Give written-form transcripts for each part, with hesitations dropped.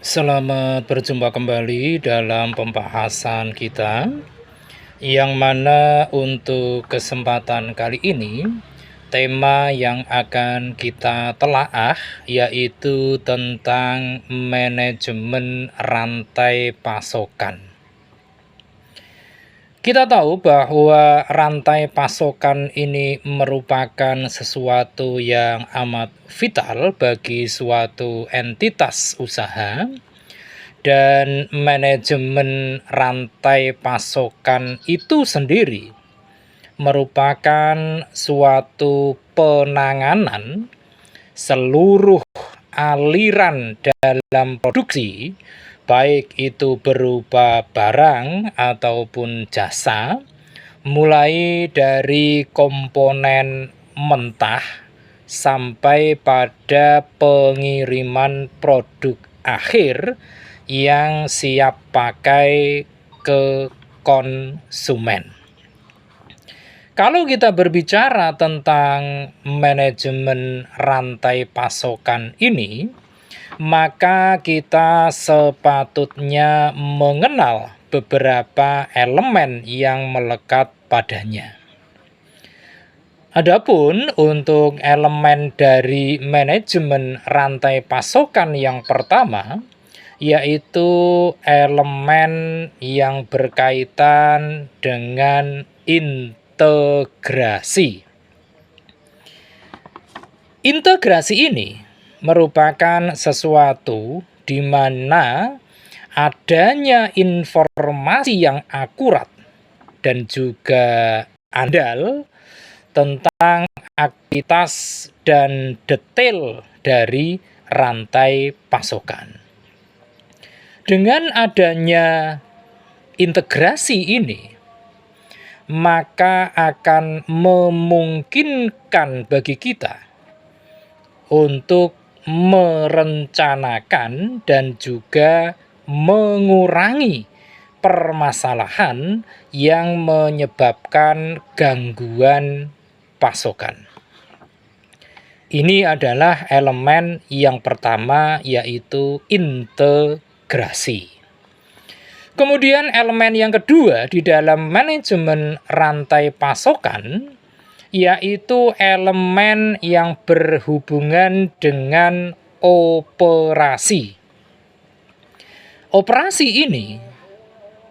Selamat berjumpa kembali dalam pembahasan kita, yang mana untuk kesempatan kali ini, tema yang akan kita telaah yaitu tentang manajemen rantai pasokan. Kita tahu bahwa rantai pasokan ini merupakan sesuatu yang amat vital bagi suatu entitas usaha, dan manajemen rantai pasokan itu sendiri merupakan suatu penanganan seluruh aliran dalam produksi, baik itu berupa barang ataupun jasa, mulai dari komponen mentah sampai pada pengiriman produk akhir yang siap pakai ke konsumen. Kalau kita berbicara tentang manajemen rantai pasokan ini, maka kita sepatutnya mengenal beberapa elemen yang melekat padanya. Adapun untuk elemen dari manajemen rantai pasokan yang pertama, yaitu elemen yang berkaitan dengan integrasi. Integrasi ini merupakan sesuatu di mana adanya informasi yang akurat dan juga andal tentang aktivitas dan detail dari rantai pasokan. Dengan adanya integrasi ini, maka akan memungkinkan bagi kita untuk merencanakan dan juga mengurangi permasalahan yang menyebabkan gangguan pasokan. Ini adalah elemen yang pertama, yaitu integrasi. Kemudian elemen yang kedua di dalam manajemen rantai pasokan, yaitu elemen yang berhubungan dengan operasi. Operasi ini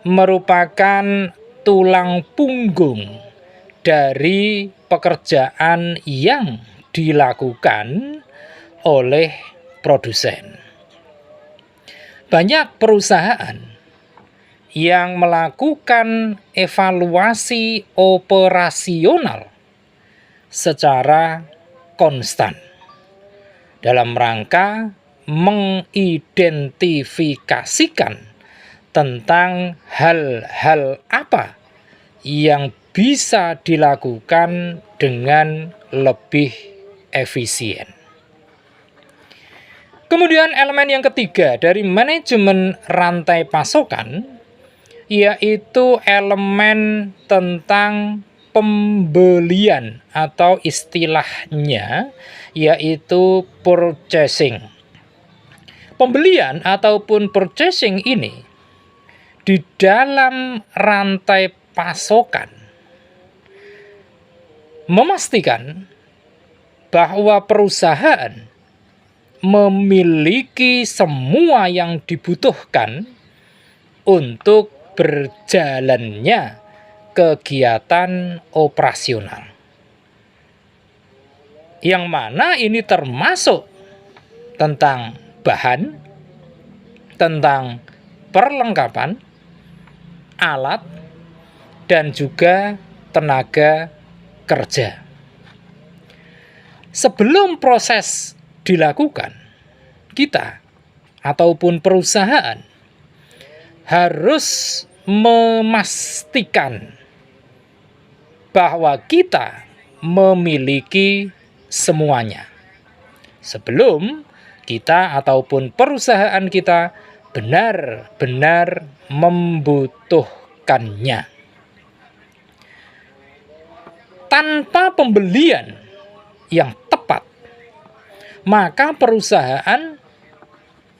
merupakan tulang punggung dari pekerjaan yang dilakukan oleh produsen. Banyak perusahaan yang melakukan evaluasi operasional secara konstan dalam rangka mengidentifikasikan tentang hal-hal apa yang bisa dilakukan dengan lebih efisien. Kemudian elemen yang ketiga dari manajemen rantai pasokan, yaitu elemen tentang pembelian atau istilahnya yaitu purchasing. Pembelian ataupun purchasing ini di dalam rantai pasokan memastikan bahwa perusahaan memiliki semua yang dibutuhkan untuk berjalannya kegiatan operasional, yang mana ini termasuk tentang bahan, tentang perlengkapan, alat, dan juga tenaga kerja. Sebelum proses dilakukan, kita ataupun perusahaan harus memastikan bahwa kita memiliki semuanya sebelum kita ataupun perusahaan kita benar-benar membutuhkannya. Tanpa pembelian yang tepat, maka perusahaan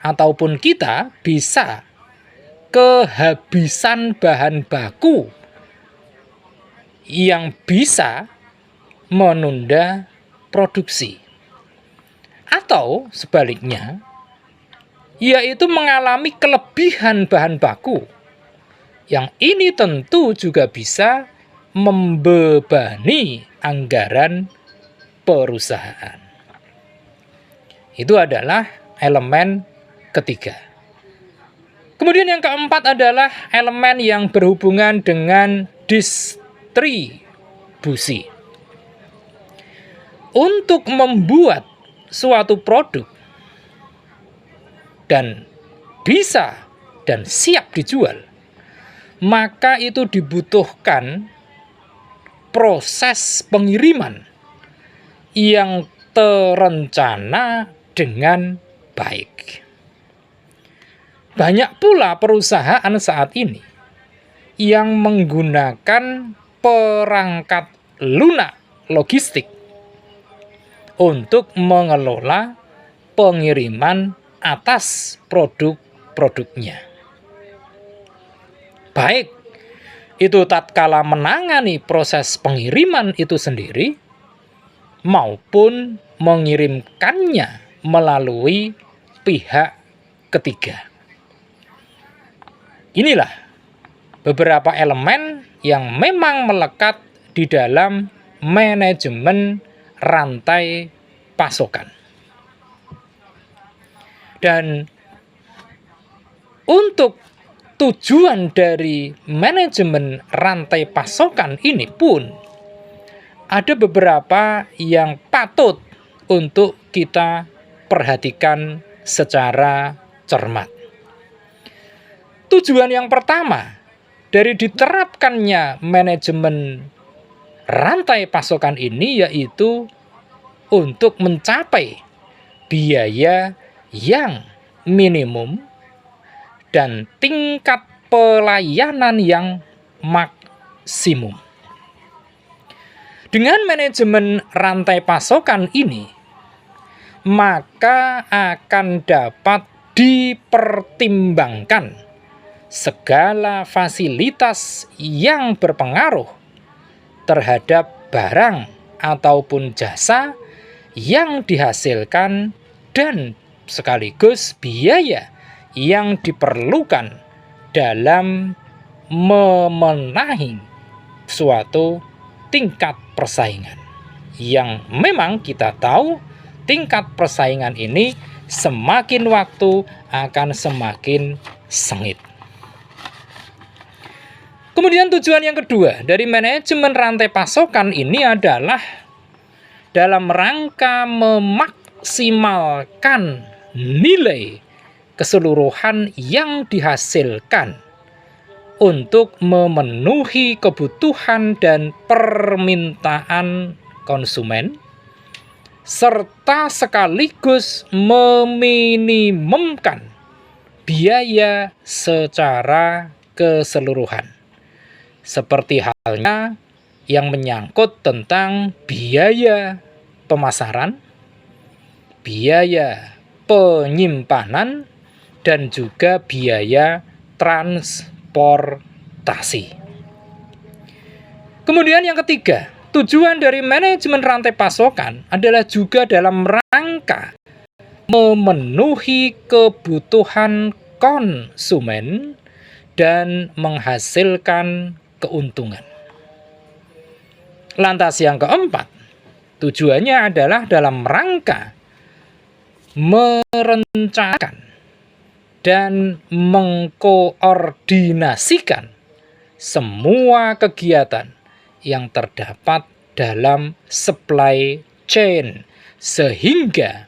ataupun kita bisa kehabisan bahan baku yang bisa menunda produksi. Atau sebaliknya, yaitu mengalami kelebihan bahan baku. Yang ini tentu juga bisa membebani anggaran perusahaan. Itu adalah elemen ketiga. Kemudian yang keempat adalah elemen yang berhubungan dengan distribusi. Untuk membuat suatu produk dan bisa dan siap dijual, maka itu dibutuhkan proses pengiriman yang terencana dengan baik. Banyak pula perusahaan saat ini yang menggunakan perangkat lunak logistik untuk mengelola pengiriman atas produk-produknya. Baik itu tatkala menangani proses pengiriman itu sendiri, maupun mengirimkannya melalui pihak ketiga. Inilah beberapa elemen yang memang melekat di dalam manajemen rantai pasokan. Dan untuk tujuan dari manajemen rantai pasokan ini pun ada beberapa yang patut untuk kita perhatikan secara cermat. Tujuan yang pertama dari diterapkannya manajemen rantai pasokan ini yaitu untuk mencapai biaya yang minimum dan tingkat pelayanan yang maksimum. Dengan manajemen rantai pasokan ini, maka akan dapat dipertimbangkan segala fasilitas yang berpengaruh terhadap barang ataupun jasa yang dihasilkan dan sekaligus biaya yang diperlukan dalam memenuhi suatu tingkat persaingan. Yang memang kita tahu tingkat persaingan ini semakin waktu akan semakin sengit. Kemudian tujuan yang kedua dari manajemen rantai pasokan ini adalah dalam rangka memaksimalkan nilai keseluruhan yang dihasilkan untuk memenuhi kebutuhan dan permintaan konsumen, serta sekaligus meminimumkan biaya secara keseluruhan. Seperti halnya yang menyangkut tentang biaya pemasaran, biaya penyimpanan, dan juga biaya transportasi. Kemudian yang ketiga, tujuan dari manajemen rantai pasokan adalah juga dalam rangka memenuhi kebutuhan konsumen dan menghasilkan keuntungan. Lantas yang keempat, tujuannya adalah dalam rangka merencanakan dan mengkoordinasikan semua kegiatan yang terdapat dalam supply chain sehingga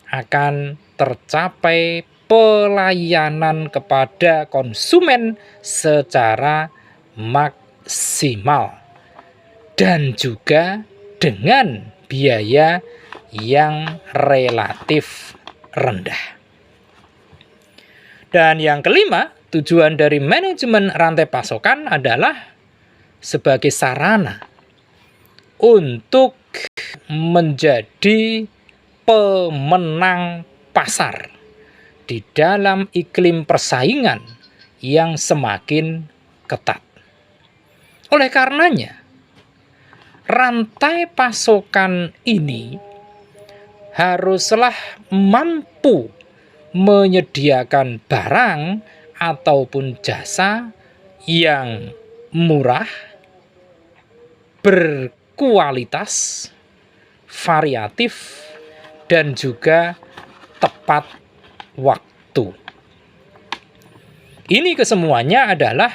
akan tercapai pelayanan kepada konsumen secara maksimal dan juga dengan biaya yang relatif rendah. Dan yang kelima, tujuan dari manajemen rantai pasokan adalah sebagai sarana untuk menjadi pemenang pasar di dalam iklim persaingan yang semakin ketat. Oleh karenanya, rantai pasokan ini haruslah mampu menyediakan barang ataupun jasa yang murah, berkualitas, variatif, dan juga tepat waktu. Ini kesemuanya adalah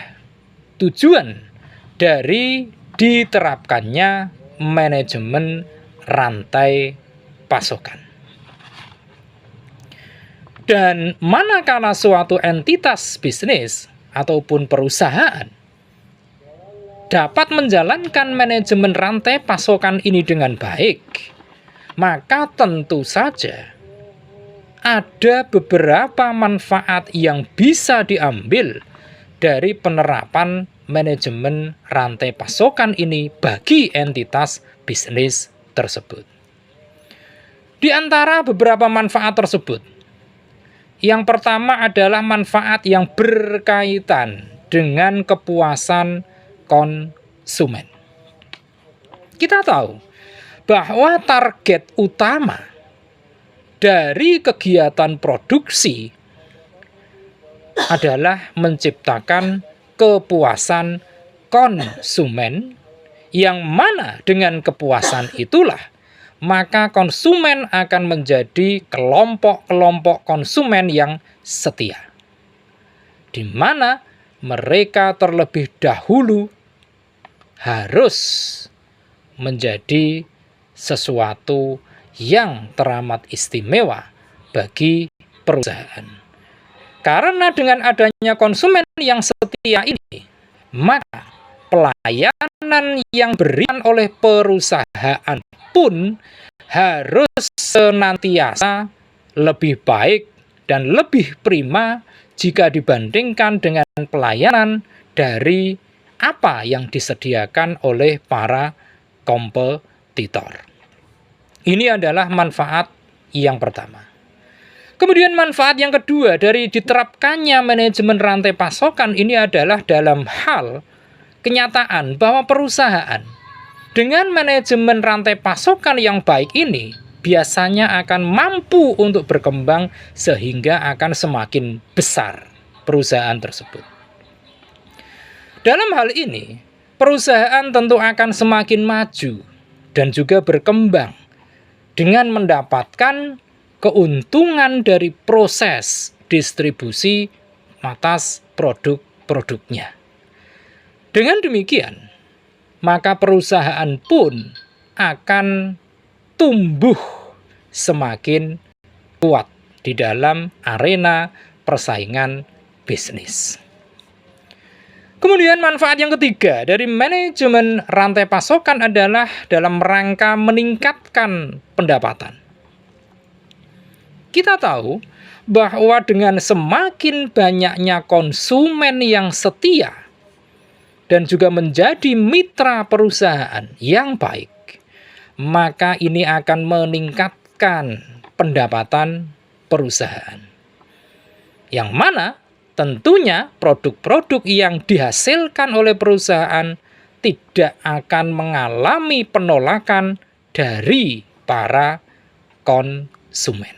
tujuan dari diterapkannya manajemen rantai pasokan. Dan manakala suatu entitas bisnis ataupun perusahaan dapat menjalankan manajemen rantai pasokan ini dengan baik, maka tentu saja ada beberapa manfaat yang bisa diambil dari penerapan manajemen rantai pasokan ini bagi entitas bisnis tersebut. Di antara beberapa manfaat tersebut, yang pertama adalah manfaat yang berkaitan dengan kepuasan konsumen. Kita tahu bahwa target utama dari kegiatan produksi adalah menciptakan kepuasan konsumen, yang mana dengan kepuasan itulah maka konsumen akan menjadi kelompok-kelompok konsumen yang setia, di mana mereka terlebih dahulu harus menjadi sesuatu yang teramat istimewa bagi perusahaan. Karena dengan adanya konsumen yang setia ini, maka pelayanan yang diberikan oleh perusahaan pun harus senantiasa lebih baik dan lebih prima jika dibandingkan dengan pelayanan dari apa yang disediakan oleh para kompetitor. Ini adalah manfaat yang pertama. Kemudian manfaat yang kedua dari diterapkannya manajemen rantai pasokan ini adalah dalam hal kenyataan bahwa perusahaan dengan manajemen rantai pasokan yang baik ini biasanya akan mampu untuk berkembang sehingga akan semakin besar perusahaan tersebut. Dalam hal ini, perusahaan tentu akan semakin maju dan juga berkembang dengan mendapatkan keuntungan dari proses distribusi atas produk-produknya. Dengan demikian, maka perusahaan pun akan tumbuh semakin kuat di dalam arena persaingan bisnis. Kemudian manfaat yang ketiga dari manajemen rantai pasokan adalah dalam rangka meningkatkan pendapatan. Kita tahu bahwa dengan semakin banyaknya konsumen yang setia dan juga menjadi mitra perusahaan yang baik, maka ini akan meningkatkan pendapatan perusahaan. Yang mana tentunya produk-produk yang dihasilkan oleh perusahaan tidak akan mengalami penolakan dari para konsumen.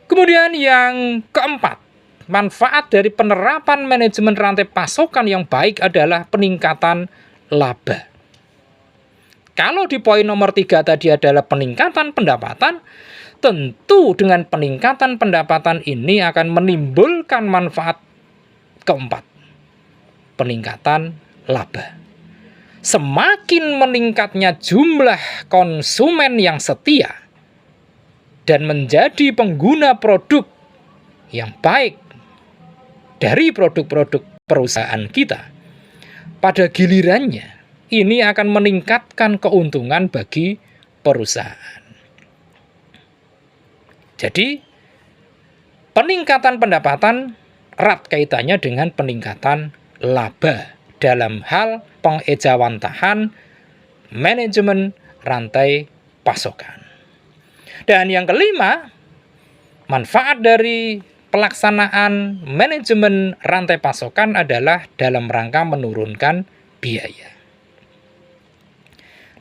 Kemudian yang keempat, manfaat dari penerapan manajemen rantai pasokan yang baik adalah peningkatan laba. Kalau di poin nomor 3 tadi adalah peningkatan pendapatan, tentu dengan peningkatan pendapatan ini akan menimbulkan manfaat keempat, peningkatan laba. Semakin meningkatnya jumlah konsumen yang setia dan menjadi pengguna produk yang baik dari produk-produk perusahaan kita, pada gilirannya ini akan meningkatkan keuntungan bagi perusahaan. Jadi, peningkatan pendapatan erat kaitannya dengan peningkatan laba dalam hal pengejawantahan manajemen rantai pasokan. Dan yang kelima, Manfaat dari pelaksanaan manajemen rantai pasokan adalah dalam rangka menurunkan biaya.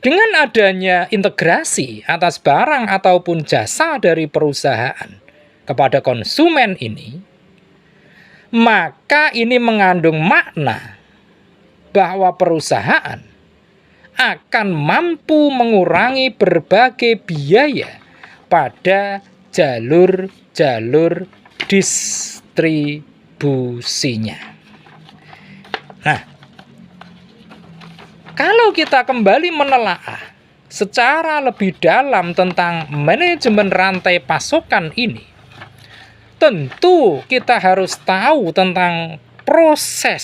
Dengan adanya integrasi atas barang ataupun jasa dari perusahaan kepada konsumen ini, maka ini mengandung makna bahwa perusahaan akan mampu mengurangi berbagai biaya pada jalur-jalur distribusinya. Nah, kalau kita kembali menelaah secara lebih dalam tentang manajemen rantai pasokan ini, tentu kita harus tahu tentang proses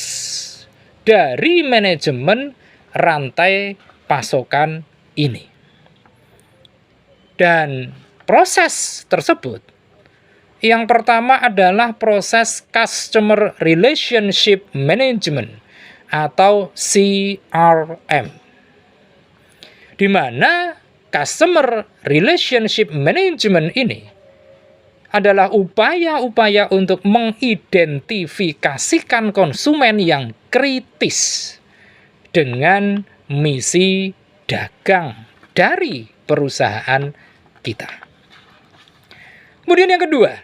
dari manajemen rantai pasokan ini. Dan proses tersebut, yang pertama adalah proses Customer Relationship Management atau CRM, di mana Customer Relationship Management ini adalah upaya-upaya untuk mengidentifikasikan konsumen yang kritis dengan misi dagang dari perusahaan kita. Kemudian yang kedua,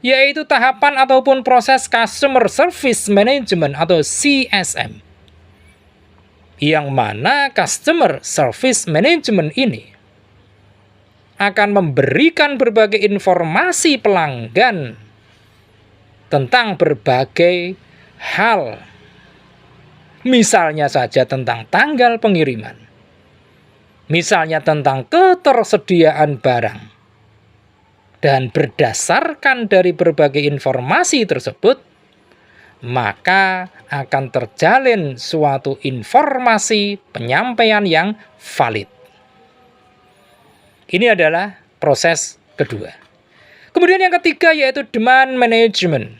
yaitu tahapan ataupun proses Customer Service Management atau CSM, yang mana Customer Service Management ini akan memberikan berbagai informasi pelanggan tentang berbagai hal, misalnya saja tentang tanggal pengiriman, misalnya tentang ketersediaan barang. Dan berdasarkan dari berbagai informasi tersebut, maka akan terjalin suatu informasi penyampaian yang valid. Ini adalah proses kedua. Kemudian yang ketiga yaitu demand management,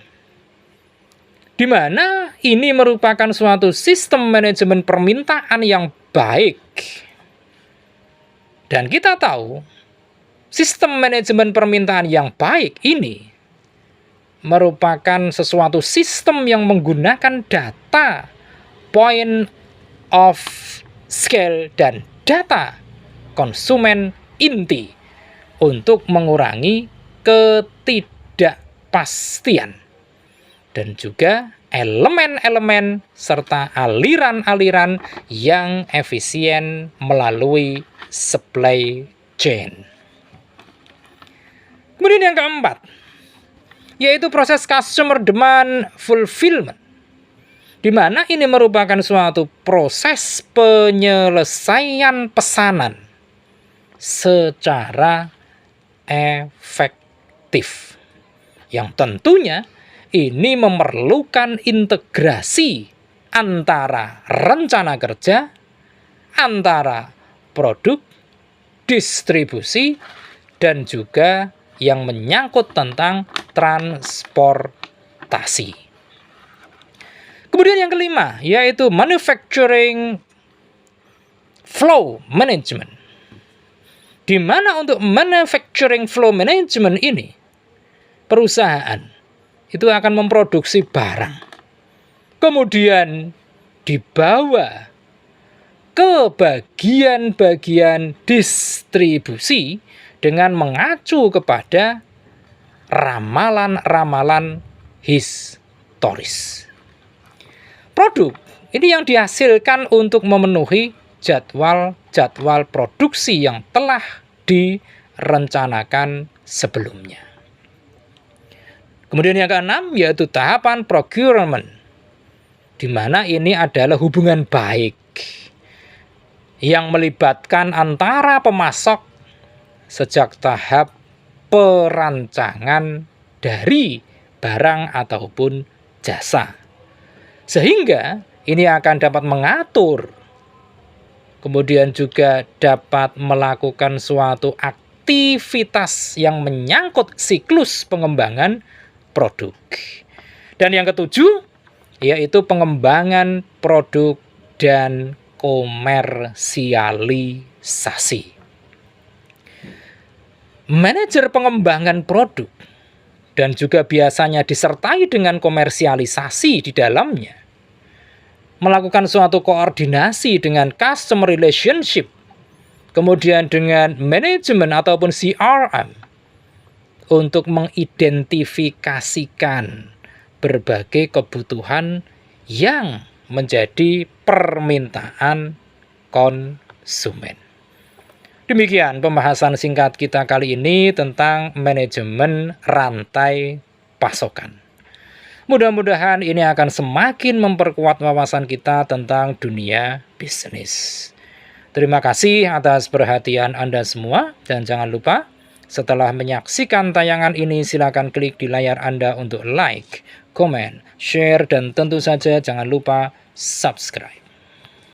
di mana ini merupakan suatu sistem manajemen permintaan yang baik. Dan kita tahu, sistem manajemen permintaan yang baik ini merupakan sesuatu sistem yang menggunakan data, point of scale, dan data konsumen inti untuk mengurangi ketidakpastian dan juga elemen-elemen serta aliran-aliran yang efisien melalui supply chain. Kemudian yang keempat, yaitu proses customer demand fulfillment, di mana ini merupakan suatu proses penyelesaian pesanan secara efektif, yang tentunya ini memerlukan integrasi antara rencana kerja, antara produk, distribusi, dan juga yang menyangkut tentang transportasi. Kemudian yang kelima, yaitu manufacturing flow management, di mana untuk manufacturing flow management ini, perusahaan itu akan memproduksi barang, kemudian dibawa ke bagian-bagian distribusi dengan mengacu kepada ramalan-ramalan historis. Produk ini yang dihasilkan untuk memenuhi jadwal-jadwal produksi yang telah direncanakan sebelumnya. Kemudian yang keenam yaitu tahapan procurement, di mana ini adalah hubungan baik yang melibatkan antara pemasok sejak tahap perancangan dari barang ataupun jasa, sehingga ini akan dapat mengatur, kemudian juga dapat melakukan suatu aktivitas yang menyangkut siklus pengembangan produk. Dan yang ketujuh yaitu pengembangan produk dan komersialisasi. Manajer pengembangan produk dan juga biasanya disertai dengan komersialisasi di dalamnya, melakukan suatu koordinasi dengan customer relationship, kemudian dengan manajemen ataupun CRM, untuk mengidentifikasikan berbagai kebutuhan yang menjadi permintaan konsumen. Demikian pembahasan singkat kita kali ini tentang manajemen rantai pasokan. Mudah-mudahan ini akan semakin memperkuat wawasan kita tentang dunia bisnis. Terima kasih atas perhatian Anda semua, dan jangan lupa setelah menyaksikan tayangan ini silakan klik di layar Anda untuk like, komen, share, dan tentu saja jangan lupa subscribe.